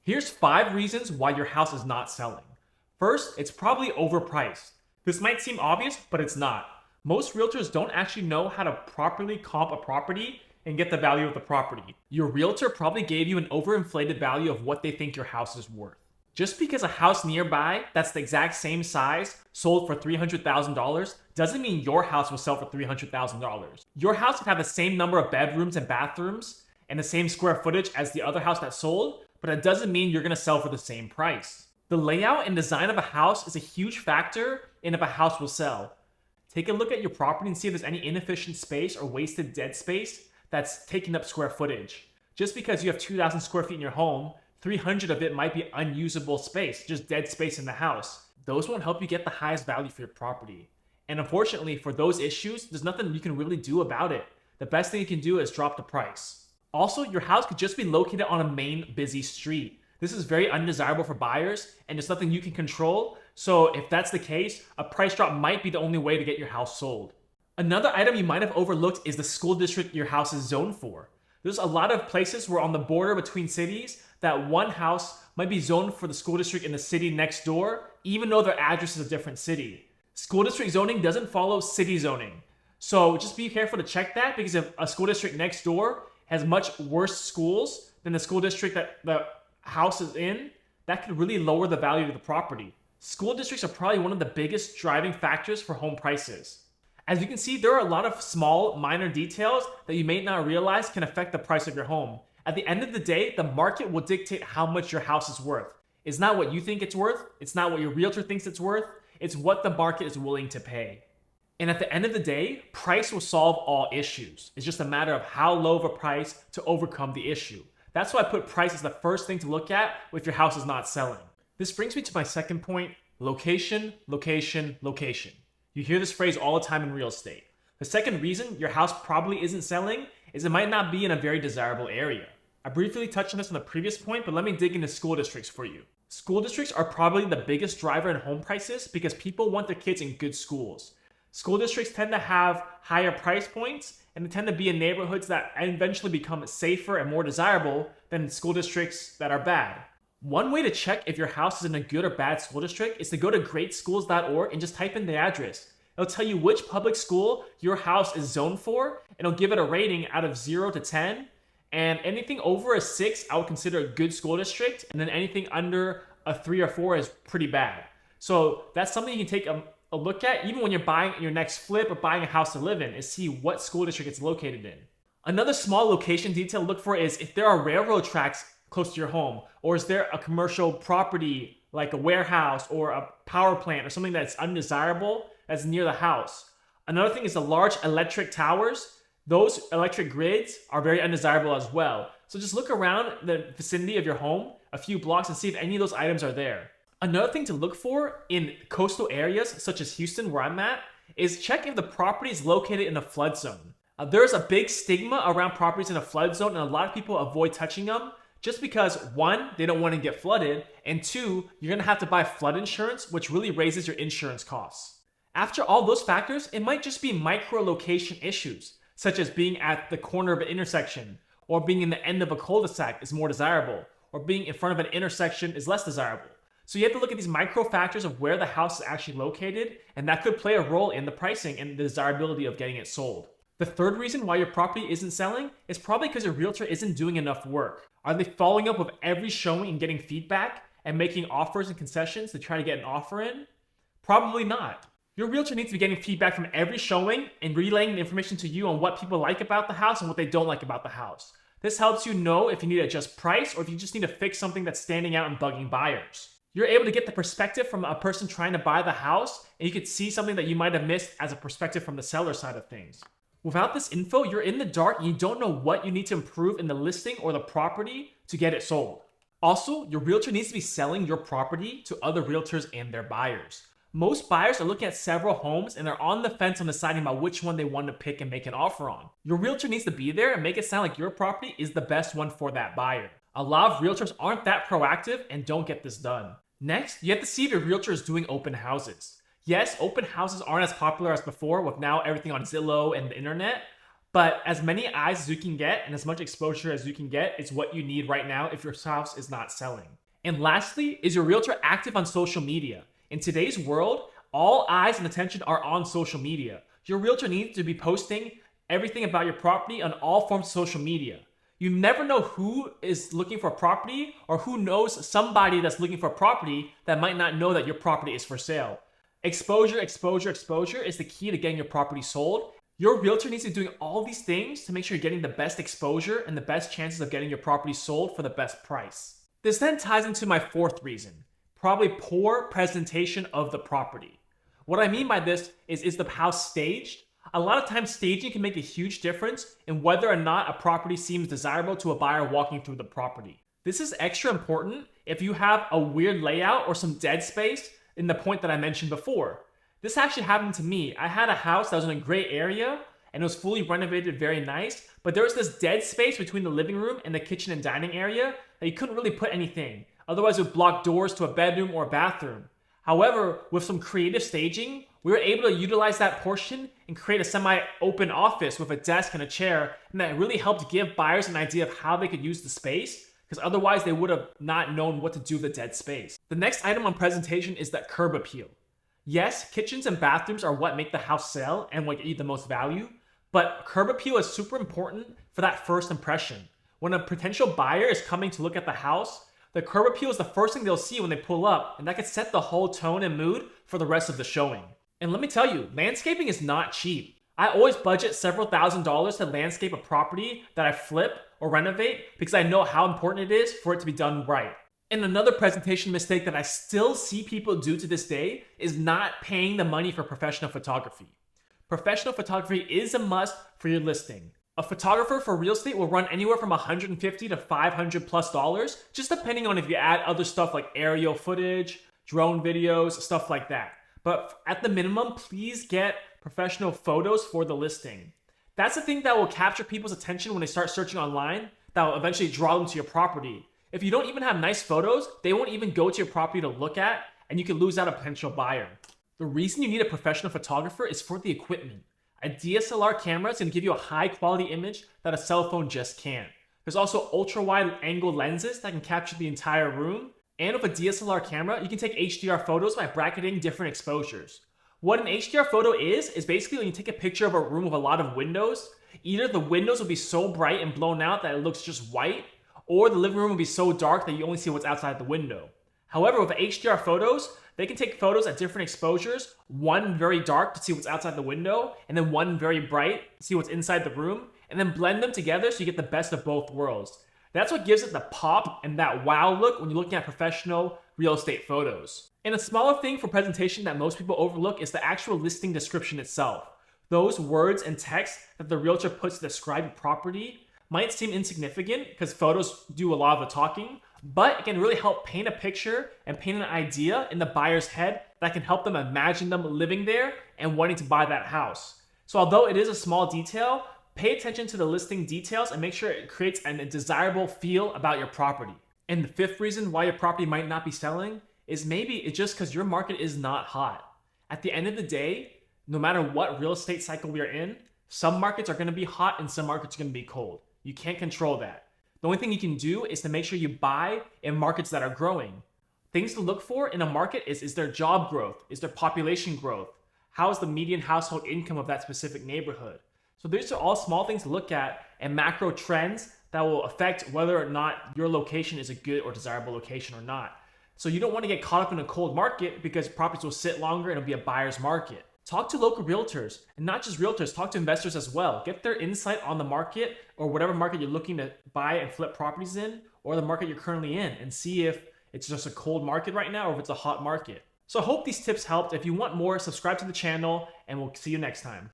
Here's 5 reasons why your house is not selling. First, it's probably overpriced. This might seem obvious, but it's not. Most realtors don't actually know how to properly comp a property and get the value of the property. Your realtor probably gave you an overinflated value of what they think your house is worth. Just because a house nearby that's the exact same size sold for $300,000 doesn't mean your house will sell for $300,000. Your house could have the same number of bedrooms and bathrooms and the same square footage as the other house that sold, but it doesn't mean you're gonna sell for the same price. The layout and design of a house is a huge factor in if a house will sell. Take a look at your property and see if there's any inefficient space or wasted dead space that's taking up square footage. Just because you have 2,000 square feet in your home, 300 of it might be unusable space, just dead space in the house. Those won't help you get the highest value for your property. And unfortunately, for those issues, there's nothing you can really do about it. The best thing you can do is drop the price. Also, your house could just be located on a main busy street. This is very undesirable for buyers, and it's nothing you can control. So if that's the case, a price drop might be the only way to get your house sold. Another item you might have overlooked is the school district your house is zoned for. There's a lot of places where on the border between cities that one house might be zoned for the school district in the city next door, even though their address is a different city. School district zoning doesn't follow city zoning. So just be careful to check that, because if a school district next door has much worse schools than the school district that the house is in, that could really lower the value of the property. School districts are probably one of the biggest driving factors for home prices. As you can see, there are a lot of small, minor details that you may not realize can affect the price of your home. At the end of the day, the market will dictate how much your house is worth. It's not what you think it's worth. It's not what your realtor thinks it's worth. It's what the market is willing to pay. And at the end of the day, price will solve all issues. It's just a matter of how low of a price to overcome the issue. That's why I put price as the first thing to look at if your house is not selling. This brings me to my second point: location, location, location. You hear this phrase all the time in real estate. The second reason your house probably isn't selling is it might not be in a very desirable area. I briefly touched on this on the previous point, but let me dig into school districts for you. School districts are probably the biggest driver in home prices because people want their kids in good schools. School districts tend to have higher price points, and they tend to be in neighborhoods that eventually become safer and more desirable than school districts that are bad. One way to check if your house is in a good or bad school district is to go to greatschools.org and just type in the address. It'll tell you which public school your house is zoned for, and it'll give it a rating out of 0 to 10. And anything over a 6, I would consider a good school district, and then anything under a 3 or 4 is pretty bad. So that's something you can take a look at even when you're buying your next flip or buying a house to live in, is see what school district it's located in. Another small location detail to look for is if there are railroad tracks close to your home, or is there a commercial property like a warehouse or a power plant or something that's undesirable that's near the house. Another thing is the large electric towers. Those electric grids are very undesirable as well. So just look around the vicinity of your home a few blocks and see if any of those items are there. Another thing to look for in coastal areas such as Houston, where I'm at, is check if the property is located in a flood zone. There's a big stigma around properties in a flood zone, and a lot of people avoid touching them just because, one, they don't want to get flooded, and two, you're going to have to buy flood insurance, which really raises your insurance costs. After all those factors, it might just be micro-location issues, such as being at the corner of an intersection, or being in the end of a cul-de-sac is more desirable, or being in front of an intersection is less desirable. So you have to look at these micro factors of where the house is actually located, and that could play a role in the pricing and the desirability of getting it sold. The third reason why your property isn't selling is probably because your realtor isn't doing enough work. Are they following up with every showing and getting feedback and making offers and concessions to try to get an offer in? Probably not. Your realtor needs to be getting feedback from every showing and relaying the information to you on what people like about the house and what they don't like about the house. This helps you know if you need to adjust price or if you just need to fix something that's standing out and bugging buyers. You're able to get the perspective from a person trying to buy the house, and you could see something that you might have missed as a perspective from the seller side of things. Without this info, you're in the dark and you don't know what you need to improve in the listing or the property to get it sold. Also, your realtor needs to be selling your property to other realtors and their buyers. Most buyers are looking at several homes and they're on the fence on deciding about which one they want to pick and make an offer on. Your realtor needs to be there and make it sound like your property is the best one for that buyer. A lot of realtors aren't that proactive and don't get this done. Next, you have to see if your realtor is doing open houses. Yes, open houses aren't as popular as before with now everything on Zillow and the internet, but as many eyes as you can get and as much exposure as you can get is what you need right now if your house is not selling. And lastly, is your realtor active on social media? In today's world, all eyes and attention are on social media. Your realtor needs to be posting everything about your property on all forms of social media. You never know who is looking for a property or who knows somebody that's looking for a property that might not know that your property is for sale. Exposure, exposure, exposure is the key to getting your property sold. Your realtor needs to be doing all these things to make sure you're getting the best exposure and the best chances of getting your property sold for the best price. This then ties into my fourth reason, probably poor presentation of the property. What I mean by this is the house staged? A lot of times staging can make a huge difference in whether or not a property seems desirable to a buyer walking through the property. This is extra important if you have a weird layout or some dead space in the point that I mentioned before. This actually happened to me. I had a house that was in a great area and it was fully renovated, very nice, but there was this dead space between the living room and the kitchen and dining area that you couldn't really put anything. Otherwise it would block doors to a bedroom or a bathroom. However, with some creative staging, we were able to utilize that portion and create a semi-open office with a desk and a chair, and that really helped give buyers an idea of how they could use the space, because otherwise they would have not known what to do with the dead space. The next item on presentation is that curb appeal. Yes, kitchens and bathrooms are what make the house sell and what get you the most value, but curb appeal is super important for that first impression. When a potential buyer is coming to look at the house, the curb appeal is the first thing they'll see when they pull up, and that could set the whole tone and mood for the rest of the showing. And let me tell you, landscaping is not cheap. I always budget several $1,000s to landscape a property that I flip or renovate because I know how important it is for it to be done right. And another presentation mistake that I still see people do to this day is not paying the money for professional photography. Professional photography is a must for your listing. A photographer for real estate will run anywhere from $150 to $500+, just depending on if you add other stuff like aerial footage, drone videos, stuff like that. But at the minimum, please get professional photos for the listing. That's the thing that will capture people's attention when they start searching online, that will eventually draw them to your property. If you don't even have nice photos, they won't even go to your property to look at, and you can lose out a potential buyer. The reason you need a professional photographer is for the equipment. A DSLR camera is going to give you a high quality image that a cell phone just can't. There's also ultra wide angle lenses that can capture the entire room. And with a DSLR camera, you can take HDR photos by bracketing different exposures. What an HDR photo is basically when you take a picture of a room with a lot of windows, either the windows will be so bright and blown out that it looks just white, or the living room will be so dark that you only see what's outside the window. However, with HDR photos, they can take photos at different exposures, one very dark to see what's outside the window, and then one very bright to see what's inside the room, and then blend them together so you get the best of both worlds. That's what gives it the pop and that wow look when you're looking at professional real estate photos. And a smaller thing for presentation that most people overlook is the actual listing description itself. Those words and text that the realtor puts to describe a property might seem insignificant because photos do a lot of the talking, but it can really help paint a picture and paint an idea in the buyer's head that can help them imagine them living there and wanting to buy that house. So although it is a small detail, pay attention to the listing details and make sure it creates a desirable feel about your property. And the fifth reason why your property might not be selling is maybe it's just because your market is not hot. At the end of the day, no matter what real estate cycle we are in, some markets are going to be hot and some markets are going to be cold. You can't control that. The only thing you can do is to make sure you buy in markets that are growing. Things to look for in a market is there job growth? Is there population growth? How is the median household income of that specific neighborhood? So these are all small things to look at and macro trends that will affect whether or not your location is a good or desirable location or not. So you don't want to get caught up in a cold market because properties will sit longer and it'll be a buyer's market. Talk to local realtors, and not just realtors, talk to investors as well. Get their insight on the market or whatever market you're looking to buy and flip properties in, or the market you're currently in, and see if it's just a cold market right now or if it's a hot market. So I hope these tips helped. If you want more, subscribe to the channel and we'll see you next time.